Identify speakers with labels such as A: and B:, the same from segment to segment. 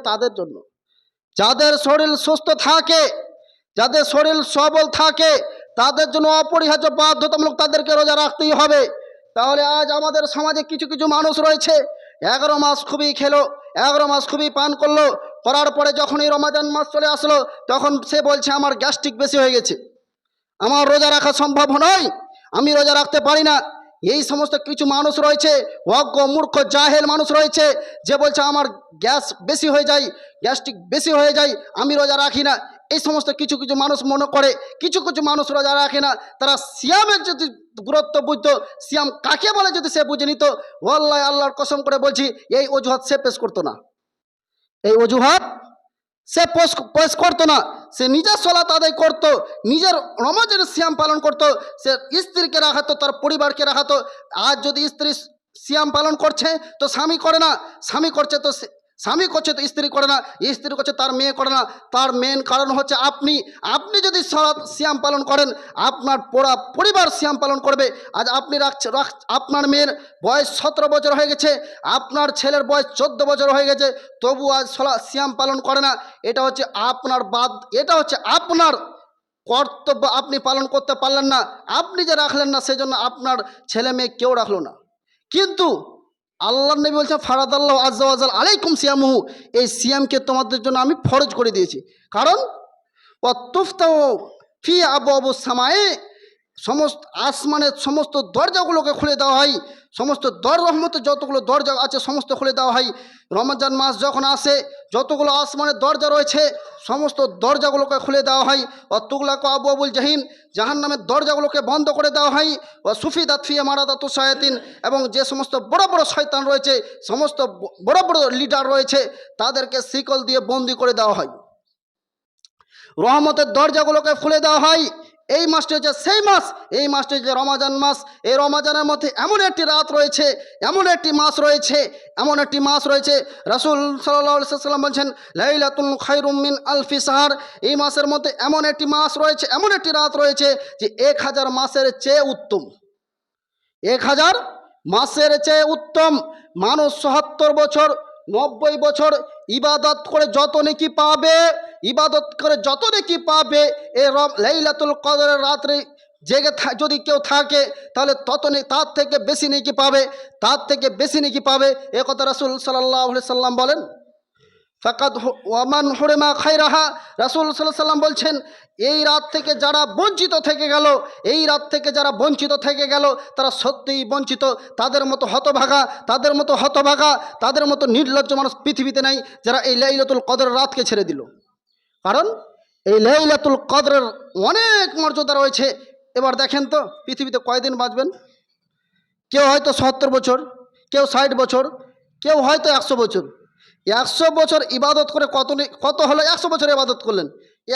A: তাদের জন্য। যাদের শরীর সুস্থ থাকে, যাদের শরীর সবল থাকে, তাদের জন্য অপরিহার্য বাধ্যতামূলক তাদেরকে রোজা রাখতেই হবে। তাহলে আজ আমাদের সমাজে কিছু কিছু মানুষ রয়েছে 11 মাস খুবই খেলো, 11 মাস খুবই পান করলো, করার পরে যখনই রমাজান মাস চলে আসলো তখন সে বলছে আমার গ্যাস্ট্রিক বেশি হয়ে গেছে, আমার রোজা রাখা সম্ভব নয়, আমি রোজা রাখতে পারি না। এই সমস্ত কিছু মানুষ রয়েছে, অজ্ঞ মূর্খ জাহেল মানুষ রয়েছে, যে বলছে আমার গ্যাস বেশি হয়ে যায়, গ্যাস্ট্রিক বেশি হয়ে যায়, আমি রোজা রাখি না। এই সমস্ত কিছু কিছু মানুষ মনে করে, কিছু কিছু মানুষ রোজা রাখে না। তারা সিয়ামের যদি গুরুত্ব বুঝতো, সিয়াম কাকে বলে যদি সে বুঝে নিত, ওয়াল্লাহি আল্লাহর কসম করে বলছি এই অজুহাত সে পেশ করতো না, এই অজুহাত সে পেশ করতো না। সে নিজের সলাত আদায় করতো, নিজের রমজানের সিয়াম পালন করতো, সে স্ত্রীকে রাখাতো, তার পরিবারকে রাখাতো। আজ যদি স্ত্রী সিয়াম পালন করছে তো স্বামী করে না, স্বামী করছে তো স্বামী করছে তো স্ত্রী করে না, স্ত্রী করছে তার মেয়ে করে না। তার মেন কারণ হচ্ছে আপনি আপনি যদি সিয়াম পালন করেন, আপনার পুরা পরিবার সিয়াম পালন করবে। আজ আপনি আপনার মেয়ের বয়স 17 বছর হয়ে গেছে, আপনার ছেলের বয়স 14 বছর হয়ে গেছে, তবু আজ সিয়াম পালন করে না। এটা হচ্ছে আপনার এটা হচ্ছে আপনার কর্তব্য, আপনি পালন করতে পারলেন না, আপনি যে রাখলেন না সেজন্য আপনার ছেলে মেয়ে কেউ রাখলো না। কিন্তু আল্লাহর নবী বলছেন ফারাদাল্লাহু আযজা ওয়া জাল আলাইকুম সিয়ামুহু, এই সিয়ামকে তোমাদের জন্য আমি ফরজ করে দিয়েছি। কারণ ওয়া তুফতাহু ফি আবওয়াবুস সামায়ে, সমস্ত আসমানের সমস্ত দরজাগুলোকে খুলে দেওয়া হয়, সমস্ত রহমতের যতগুলো দরজা আছে সমস্ত খুলে দেওয়া হয়। রমজান মাস যখন আসে যতগুলো আসমানের দরজা রয়েছে সমস্ত দরজাগুলোকে খুলে দেওয়া হয়। তুগলাকু আবওয়াবুল জাহিম, জাহান্নামের দরজাগুলোকে বন্ধ করে দেওয়া হয়। সুফিদাত ফি মারাদাতু শায়াতিন, এবং যে সমস্ত বড় বড় শয়তান রয়েছে, সমস্ত বড় বড় লিডার রয়েছে, তাদেরকে শিকল দিয়ে বন্দি করে দেওয়া হয়। রহমতের দরজাগুলোকে খুলে দেওয়া হয়। এই মাসটি হচ্ছে সেই মাস, এই মাসটি হচ্ছে রমাজান মাস। এই রমাজানের মধ্যে এমন একটি রাত রয়েছে, এমন একটি মাস রয়েছে, এমন একটি মাস রয়েছে, রাসূল সাল্লাল্লাহু আলাইহি ওয়াসাল্লাম বলছেন লাইলাতুল খায়রুম মিন আলফি শাহর। এই মাসের মধ্যে এমন একটি মাস রয়েছে, এমন একটি রাত রয়েছে যে 1000 মাসের চেয়ে উত্তম, 1000 মাসের চেয়ে উত্তম। মানুষ ৭০ বছর ৯০ বছর ইবাদত করে যত নেকি পাবে, ইবাদত করে যত নেকি পাবে, এই লাইলাতুল কদরের রাত্রে জেগে যদি কেউ থাকে তাহলে তার থেকে বেশি নেকি পাবে, তার থেকে বেশি নেকি পাবে। এ কথা রাসূল সাল্লাল্লাহু আলাইহি সাল্লাম বলেন। ফাকাদ ওয়ামান হুরিমা খায়রাহা, রাসূল সাল্লাল্লাহু আলাইহি সাল্লাম বলছেন এই রাত থেকে যারা বঞ্চিত থেকে গেল, এই রাত থেকে যারা বঞ্চিত থেকে গেল তারা সত্যিই বঞ্চিত। তাদের মতো হতভাগা, তাদের মতো হতভাগা, তাদের মতো নির্লজ্জ মানুষ পৃথিবীতে নাই যারা এই লাইলাতুল কদরের রাতকে ছেড়ে দিল। কারণ এই লাইলাতুল কদরের অনেক মর্যাদা রয়েছে। এবার দেখেন তো পৃথিবীতে কয়দিন বাঁচবেন? কেউ হয়তো 70 বছর, কেউ 60 বছর, কেউ হয়তো 100 বছর। 100 বছর ইবাদত করে কত হলো? 100 বছর ইবাদত করলেন,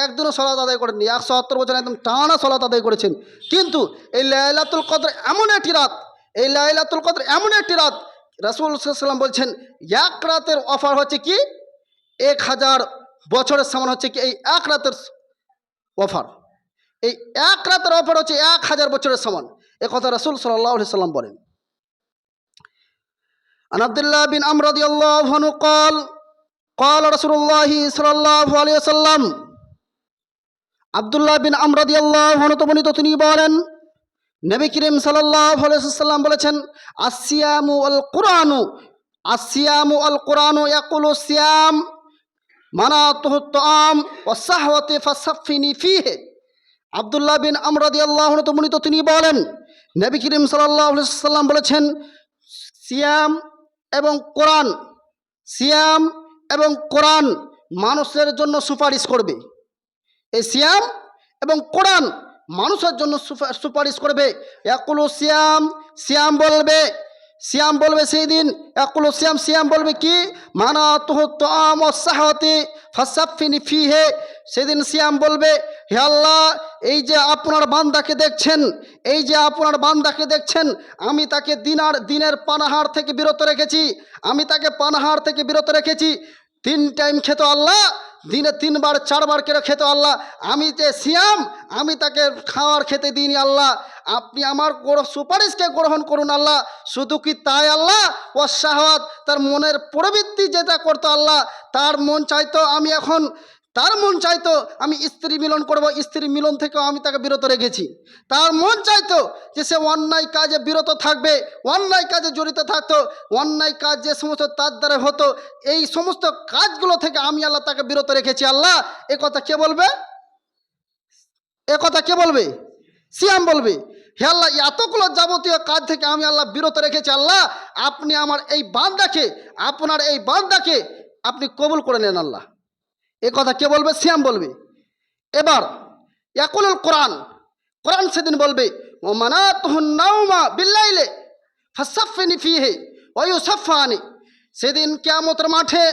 A: একদিনও সালাত আদায় করেননি। 170 বছর একদম টানা সালাত আদায় করেছেন। কিন্তু এই লাইলাতুল কদর এমন একটি রাত, এই লাইলাতুল কদর এমন একটি রাত, রাসূল সাল্লাল্লাহু আলাইহি ওয়াসাল্লাম বলছেন এক রাতের অফার হচ্ছে কি 1000 বছরের সমান হচ্ছে কি এই এক রাতের অফার। এই এক রাতের অফার হচ্ছে 1000 বছরের সমান। এ কথা রাসূল সাল্লাল্লাহু আলাইহি ওয়াসাল্লাম বলেন। আন আব্দুল্লাহ বিন আমর রাদিয়াল্লাহু আনহু قال قال رسول الله صلى الله عليه وسلم, আব্দুল্লাহ বিন আমর রাদিয়াল্লাহু আনহু বর্ণিত, তিনি বলেন নবী করিম সাল্লাল্লাহু আলাইহি ওয়াসাল্লাম বলেছেন আসিয়ামু আল কুরআনু, আসিয়ামু আল কুরআনু ইয়াকুলু সিয়াম মানাতুহু তাআম ওয়া সাহওয়াতি ফাসাফিনি ফিহি। আব্দুল্লাহ বিন আমর রাদিয়াল্লাহু আনহু বর্ণিত, তিনি বলেন নবী করিম সাল্লাল্লাহু আলাইহি ওয়াসাল্লাম বলেছেন সিয়াম এবং কোরআন, সিয়াম এবং কোরআন মানুষের জন্য সুপারিশ করবে। এই সিয়াম এবং কোরআন মানুষের জন্য সুপারিশ করবে। ইয়াকুলু সিয়াম, সিয়াম বলবে, সিয়াম বলবে সেই দিন, ইয়াকুলু সিয়াম, সিয়াম বলবে কি মানাতুহু তাআম ওয়াস সাহওয়াতি ফাসাফিনি ফিহি। সেদিন সিয়াম বলবে হে আল্লাহ, এই যে আপনার বান্দাকে দেখছেন, এই যে আপনার বান্দাকে দেখছেন, আমি তাকে দিনের পানাহার থেকে বিরত রেখেছি, আমি তাকে পানাহার থেকে বিরত রেখেছি। 3 টাইম খেত আল্লাহ, দিনে 3 বার 4 বার করে খেত আল্লাহ, আমি যে সিয়াম আমি তাকে খাওয়ার খেতে দিইনি আল্লাহ, আপনি আমার সুপারিশকে গ্রহণ করুন আল্লাহ। শুধু কি তাই আল্লাহ, ও শাহওয়াত, তার মনের প্রবৃত্তি যেটা করতো আল্লাহ, তার মন চাইতো আমি স্ত্রী মিলন করব, স্ত্রী মিলন থেকেও আমি তাকে বিরত রেখেছি। তার মন চাইতো যে সে অন্যায় কাজে বিরত থাকবে, অন্যায় কাজে জড়িত থাকতো, অন্যায় কাজ যে সমস্ত তার দ্বারা হতো, এই সমস্ত কাজগুলো থেকে আমি আল্লাহ তাকে বিরত রেখেছি আল্লাহ। এ কথা কে বলবে? এ কথা কে বলবে? সিয়াম বলবে। হে আল্লাহ, এতগুলো যাবতীয় কাজ থেকে আমি আল্লাহ বিরত রেখেছি আল্লাহ, আপনি আমার এই বান্দাকে, আপনার এই বান্দাকে আপনি কবুল করে নেন আল্লাহ। এ কথা কে বলবে? সিয়াম বলবে। এবার ইয়াকুলুল কোরআন, কোরআন সেদিন বলবে ও মানাতুহুন নাওমা বিল্লাইলে ফাসাফিনি ফিহি ওয়া ইউসাফানি। সেদিন কিয়ামতের মাঠে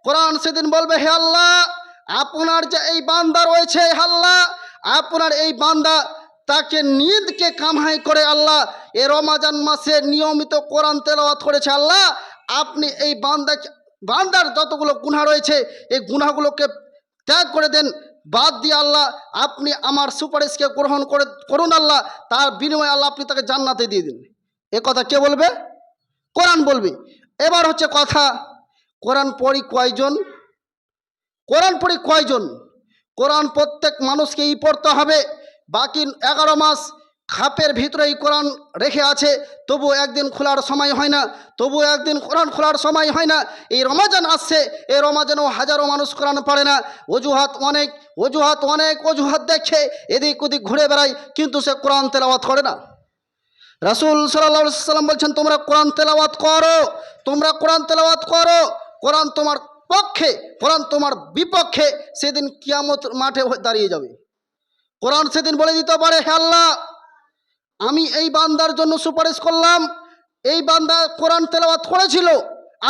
A: কোরআন সেদিন বলবে, হে আল্লাহ, আপনার যে এই বান্দা রয়েছে, হে আল্লাহ, আপনার এই বান্দা তাকে নিদকে কামাই করে আল্লাহ এ রমাজান মাসে নিয়মিত কোরআন তেলাওয়াত করেছে আল্লাহ, আপনি এই বান্দার যতগুলো গুনাহ রয়েছে এই গুনাহগুলোকে ত্যাগ করে দেন, বাদ দিয়ে আল্লাহ আপনি আমার সুপারিশকে গ্রহণ করুন আল্লাহ, তার বিনিময়ে আল্লাহ আপনি তাকে জান্নাতে দিয়ে দিন। এ কথা কে বলবে? কোরআন বলবে। এবার হচ্ছে কথা, কোরআন পড়ি কয়জন? কোরআন পড়ি কয়জন? কোরআন প্রত্যেক মানুষকেই পড়তে হবে। বাকি 11 মাস খাপের ভিতরে এই কোরআন রেখে আছে, তবু একদিন খোলার সময় হয় না, তবু একদিন কোরআন খোলার সময় হয় না। এই রমাজান আসছে, এই রমাজানেও হাজারো মানুষ কোরআন পড়ে না, অজুহাত অজুহাত দেখে এদিক ওদিক ঘুরে বেড়ায়, কিন্তু সে কোরআন তেলাওয়াত করে না। রাসূল সাল্লাল্লাহু আলাইহি সাল্লাম বলছেন, তোমরা কোরআন তেলাওয়াত করো, তোমরা কোরআন তেলাওয়াত করো। কোরআন তোমার পক্ষে, কোরআন তোমার বিপক্ষে সেদিন কিয়ামত মাঠে দাঁড়িয়ে যাবে। কোরআন সেদিন বলে দিতে পারে, হে আল্লাহ, আমি এই বান্দার জন্য সুপারিশ করলাম, এই বান্দা কোরআন তেলাওয়াত করেছিল,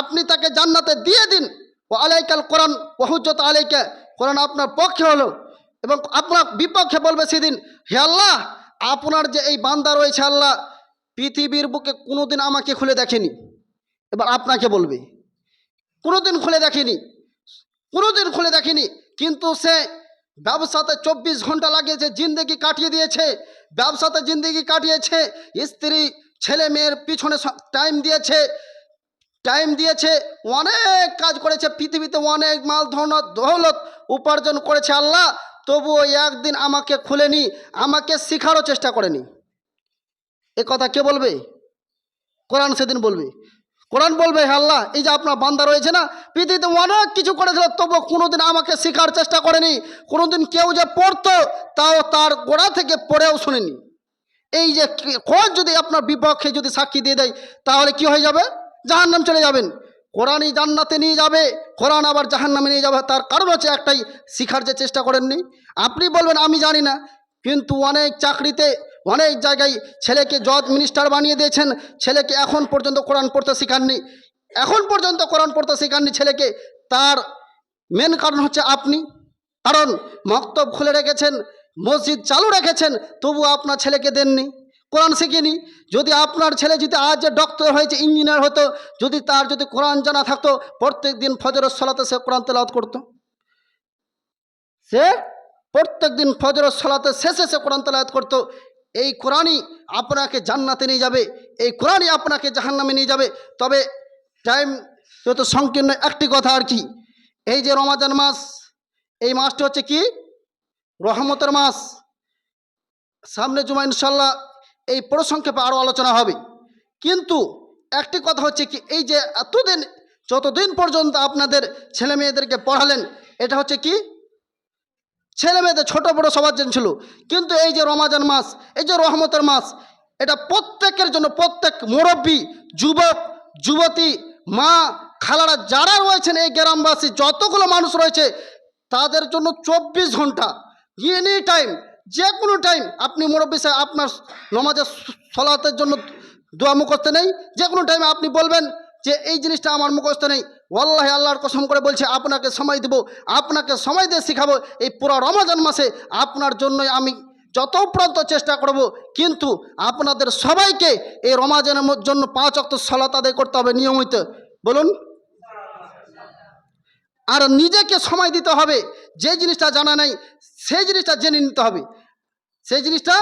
A: আপনি তাকে জান্নাতে দিয়ে দিন। ও আলাইকাল কোরআন ও হুজ্জত আলাইকা, কোরআন আপনার পক্ষে হলো এবং আপনার বিপক্ষে বলবে সেদিন, হে আল্লাহ, আপনার যে এই বান্দা রয়েছে আল্লাহ, পৃথিবীর বুকে কোনোদিন আমাকে খুলে দেখেনি। এবার আপনাকে বলবে, কোনোদিন খুলে দেখেনি, কিন্তু সে ব্যবসাতে 24 ঘন্টা লাগিয়েছে, জিন্দেগি কাটিয়ে দিয়েছে, ব্যবসাতে জিন্দেগি কাটিয়েছে, স্ত্রী ছেলে মেয়ের পিছনে টাইম দিয়েছে, অনেক কাজ করেছে, পৃথিবীতে অনেক মাল দৌলত উপার্জন করেছে আল্লাহ, তবুও একদিন আমাকে খুলেনি, আমাকে শেখারও চেষ্টা করেনি। এ কথা কে বলবে? কোরআন সেদিন বলবে। কোরআন বলবে, হে আল্লাহ, এই যে আপনার বান্দা রয়েছে না, পৃথিবীতে অনেক কিছু করেছিল, তবু কোনোদিন আমাকে শেখার চেষ্টা করেনি, কোনোদিন কেউ যে পড়তো তাও তার গোড়া থেকে পড়েও শুনেনি। এই যে কোরআন যদি আপনার বিপক্ষে যদি সাক্ষী দিয়ে দেয়, তাহলে কি হয়ে যাবে? জাহান্নাম চলে যাবেন। কোরআনই জান্নাতে নিয়ে যাবে, কোরআন আবার জাহান্নামে নিয়ে যাবে। তার কারণ হচ্ছে একটাই, শিখার যে চেষ্টা করেননি। আপনি বলবেন আমি জানি না, কিন্তু অনেক চাকরিতে অনেক জায়গায় ছেলেকে জজ মিনিস্টার বানিয়ে দিয়েছেন, ছেলেকে এখন পর্যন্ত কোরআন পড়তে শেখাননি, ছেলেকে। তার মেন কারণ হচ্ছে আপনি। কারণ মক্তব খুলে রেখেছেন, মসজিদ চালু রেখেছেন, তবু আপনার ছেলেকে দেননি, কোরআন শিখিনি। যদি আপনার ছেলে যদি আজ যে ডক্টর হয়েছে, ইঞ্জিনিয়ার হতো, যদি তার যদি কোরআন জানা থাকতো, প্রত্যেক দিন ফজরের সালাতে সে কোরআন তেলাওয়াত করতো, সে প্রত্যেক দিন ফজরের সালাতে শেষে সে কোরআন তেলাওয়াত করতো। এই কোরআনই আপনাকে জান্নাতে নিয়ে যাবে, এই কোরআনই আপনাকে জাহান্নামে নিয়ে যাবে। তবে টাইম যত সংকীর্ণ, একটি কথা আর কি, এই যে রমাজান মাস, এই মাসটি হচ্ছে কি? রহমতের মাস। সামনে জুমা ইনশাল্লাহ এই পরিসংক্ষেপে আরও আলোচনা হবে। কিন্তু একটি কথা হচ্ছে কি, এই যে যতদিন পর্যন্ত আপনাদের ছেলে মেয়েদেরকে পড়ালেন, এটা হচ্ছে কি? ছেলে মেয়েদের ছোট বড় সবার জন্য ছিল। কিন্তু এই যে রমাজান মাস, এই যে রহমতের মাস, এটা প্রত্যেকের জন্য, প্রত্যেক মুরব্বী, যুবক যুবতী, মা খালারা যারা রয়েছেন, এই গ্রামবাসী যতগুলো মানুষ রয়েছে, তাদের জন্য 24 ঘন্টা, এনি টাইম, যে কোনো টাইম আপনি মুরব্বী সাহেব, আপনার নমাজের সলাতের জন্য দোয়া মুখস্থ নেই, যে কোনো টাইমে আপনি বলবেন যে এই জিনিসটা আমার মুখস্থ নেই, ওয়াল্লাহি আল্লাহর কসম করে বলছে, আপনাকে সময় দেব, আপনাকে সময় দিয়ে শিখাবো। এই পুরো রমজান মাসে আপনার জন্যই আমি যত প্রান্ত চেষ্টা করব, কিন্তু আপনাদের সবাইকে এই রমজানের জন্য 5 ওয়াক্ত সালাত আদায় করতে হবে নিয়মিত, বলুন। আর নিজেকে সময় দিতে হবে, যে জিনিসটা জানা নাই সেই জিনিসটা জেনে নিতে হবে, সেই জিনিসটা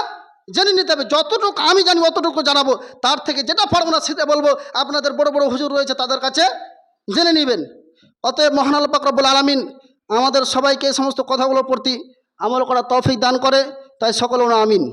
A: জেনে নিতে হবে। যতটুকু আমি জানি অতটুকু জানাবো, তার থেকে যেটা পারবো না সেটা বলবো। আপনাদের বড় বড় হুজুর রয়েছে, তাদের কাছে জেনে নেবেন। অতএব মহান আল্লাহ পাক রব্বুল আলামিন আমাদের সবাইকে এই সমস্ত কথাগুলোর প্রতি আমল করার তৌফিক দান করে, তাই সকলে আমিন।